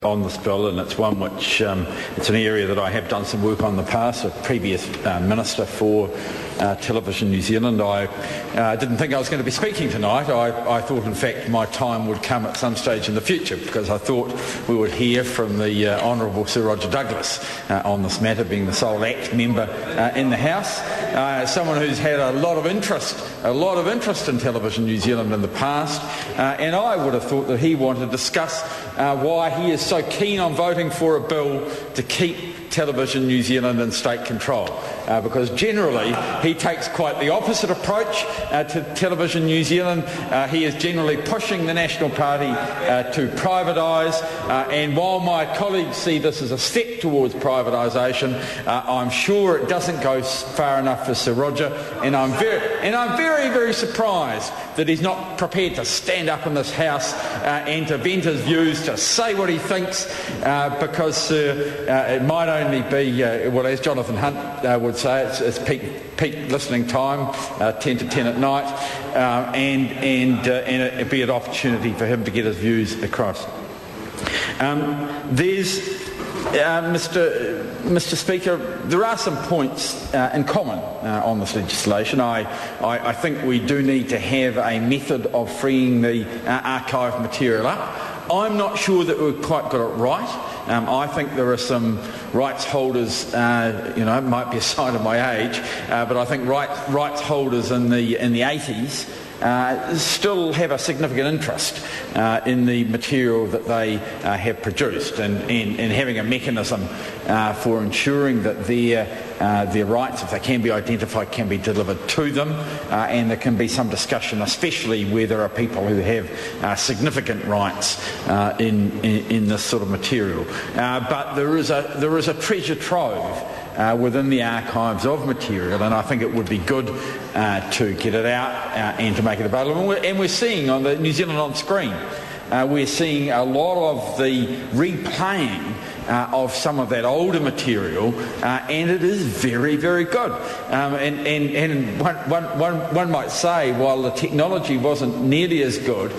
on this bill, and it's one which it's an area that I have done some work on in the past. A previous Minister for Television New Zealand. I didn't think I was going to be speaking tonight. I thought, in fact, my time would come at some stage in the future, because I thought we would hear from the Honourable Sir Roger Douglas on this matter, being the sole ACT member in the House. Someone who's had a lot of interest in Television New Zealand in the past, and I would have thought that he wanted to discuss why he is so keen on voting for a bill to keep Television New Zealand in state control, because generally he takes quite the opposite approach to Television New Zealand. He is generally pushing the National Party to privatise, and while my colleagues see this as a step towards privatisation, I'm sure it doesn't go far enough for Sir Roger, and I'm very, very surprised that he's not prepared to stand up in this House and to vent his views, to say what he thinks, because it might only be, well, as Jonathan Hunt would say, it's peak listening time, 10 to 10 at night, and it'd be an opportunity for him to get his views across. Mr. Speaker, there are some points in common on this legislation. I think we do need to have a method of freeing the archive material up. I'm not sure that we've quite got it right. I think there are some rights holders, it might be a sign of my age, but I think rights holders in the 80s still have a significant interest in the material that they have produced, and having a mechanism for ensuring that their rights, if they can be identified, can be delivered to them, and there can be some discussion, especially where there are people who have significant rights in this sort of material. But there is a treasure trove within the archives of material, and I think it would be good to get it out and to make it available. And we're seeing on the New Zealand On Screen, we're seeing a lot of the replaying of some of that older material, and it is very, very good. And one might say, while the technology wasn't nearly as good,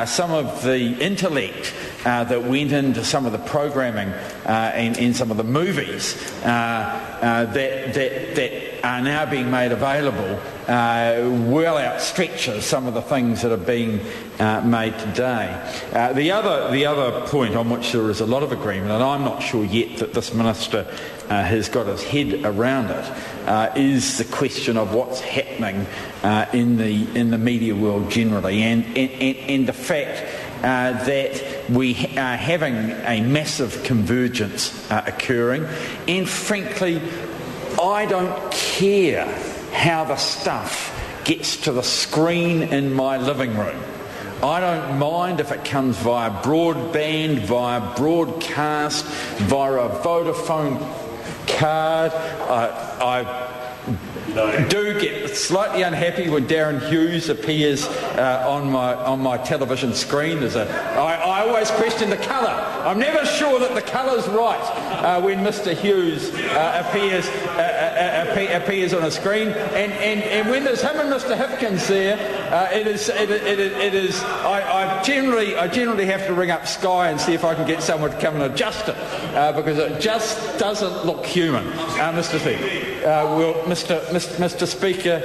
some of the intellect that went into some of the programming and some of the movies that are now being made available well outstretches some of the things that are being made today. The other point on which there is a lot of agreement, and I'm not sure yet that this minister has got his head around it, is the question of what's happening in the media world generally, and the fact that we are having a massive convergence occurring, and frankly, I don't care how the stuff gets to the screen in my living room. I don't mind if it comes via broadband, via broadcast, via a Vodafone card. I do get slightly unhappy when Darren Hughes appears on my television screen. I always question the colour. I'm never sure that the colour's right when Mr. Hughes appears on a screen, and when there's him and Mr. Hipkins there, it is. I generally have to ring up Sky and see if I can get someone to come and adjust it, because it just doesn't look human, Mr. Speaker. Mr. Speaker,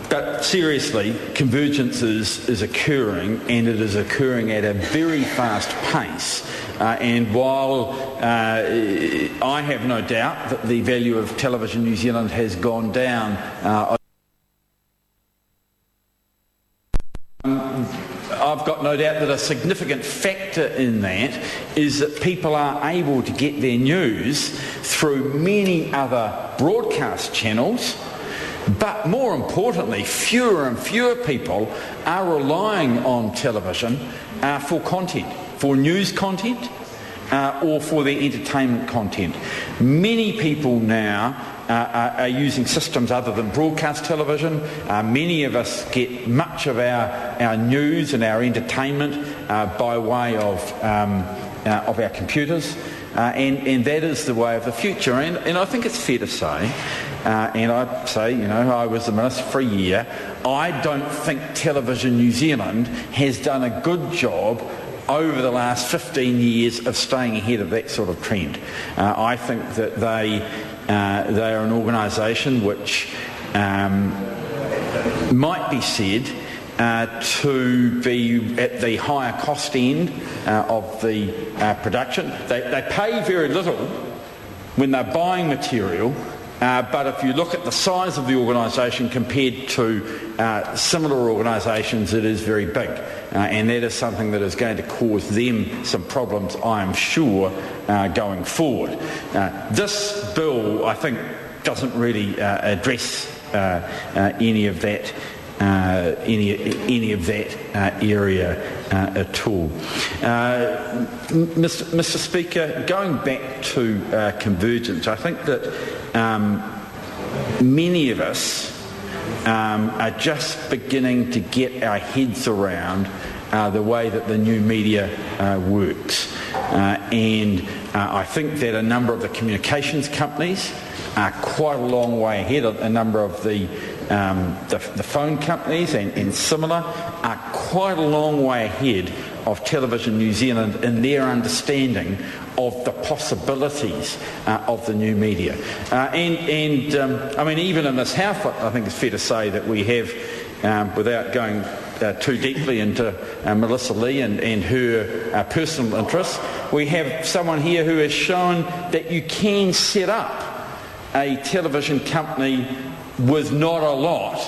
but seriously, convergence is occurring, and it is occurring at a very fast pace. And while I have no doubt that the value of Television New Zealand has gone down, I've got no doubt that a significant factor in that is that people are able to get their news through many other broadcast channels, but more importantly, fewer and fewer people are relying on television for content, for news content, or for their entertainment content. Many people now are using systems other than broadcast television. Many of us get much of our news and our entertainment by way of our computers, and that is the way of the future. And I think it's fair to say, and I say, I was the minister for a year, I don't think Television New Zealand has done a good job over the last 15 years of staying ahead of that sort of trend. I think that they are an organisation which might be said to be at the higher cost end of the production. They pay very little when they're buying material, but if you look at the size of the organisation compared to similar organisations, it is very big. And that is something that is going to cause them some problems, I am sure, going forward. This bill, I think, doesn't really address any of that area at all. Mr. Speaker, going back to convergence, I think that many of us are just beginning to get our heads around the way that the new media works. And I think that a number of the communications companies are quite a long way ahead. A number of the phone companies and similar are quite a long way ahead of Television New Zealand in their understanding of the possibilities of the new media. I mean, even in this House, I think it's fair to say that we have, without going too deeply into Melissa Lee and her personal interests, we have someone here who has shown that you can set up a television company with not a lot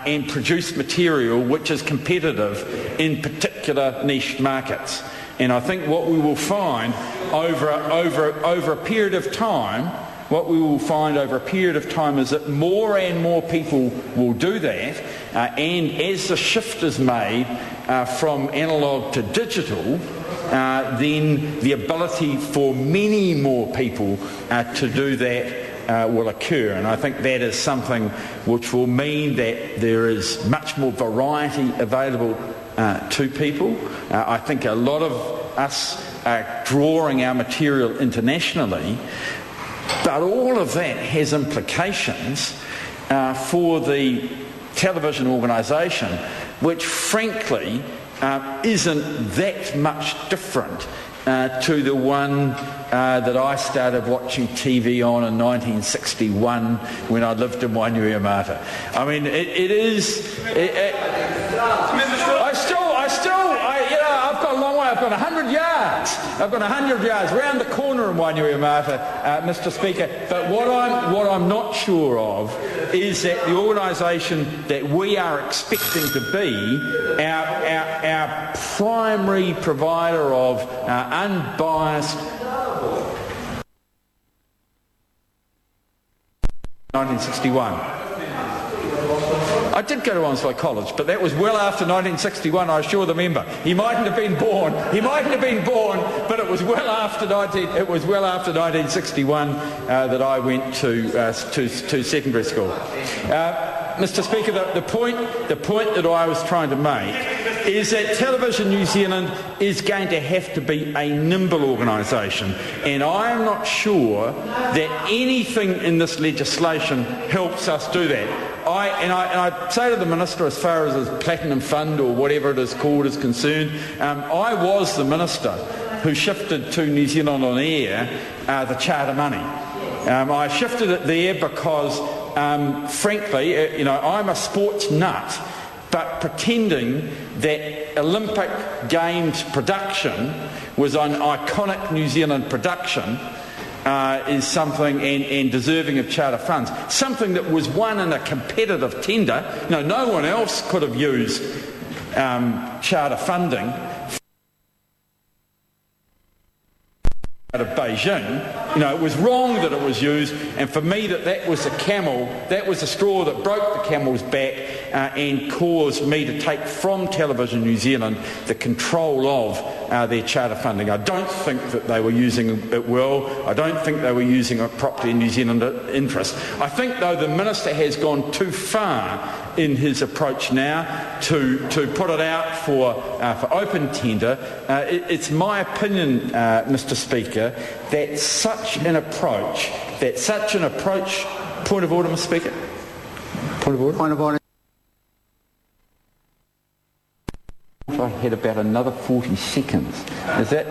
and produce material which is competitive in particular niche markets. And I think what we will find over a period of time, is that more and more people will do that, and as the shift is made from analogue to digital, then the ability for many more people to do that will occur. And I think that is something which will mean that there is much more variety available to people. I think a lot of us are drawing our material internationally, but all of that has implications for the television organisation, which frankly isn't that much different to the one that I started watching TV on in 1961 when I lived in Wainuiomata. I mean, it is. I've got a long way. I've got 100 yards. I've got 100 yards round the corner in Wainuiomata, Mr. Speaker. But what I'm not sure of is that the organisation that we are expecting to be our primary provider of unbiased 1961. I did go to Onslow College, but that was well after 1961, I assure the member. He mightn't have been born, but it was well after 1961 that I went to secondary school. Mr. Speaker, the point that I was trying to make is that Television New Zealand is going to have to be a nimble organisation, and I am not sure that anything in this legislation helps us do that. I say to the Minister, as far as his Platinum Fund or whatever it is called is concerned, I was the Minister who shifted to New Zealand On Air the charter money. I shifted it there because, frankly, I'm a sports nut, but pretending that Olympic Games production was an iconic New Zealand production is something, and deserving of charter funds, something that was won in a competitive tender. No one else could have used charter funding out of Beijing. It was wrong that it was used, and for me that was the straw that broke the camel's back and caused me to take from Television New Zealand the control of their charter funding. I don't think that they were using it well. I don't think they were using it properly in New Zealand interest. I think, though, the Minister has gone too far in his approach now to put it out for open tender. It's my opinion, Mr. Speaker, that such an approach, point of order, Mr. Speaker. Point of order. Point of order. had about another 40 seconds. Is that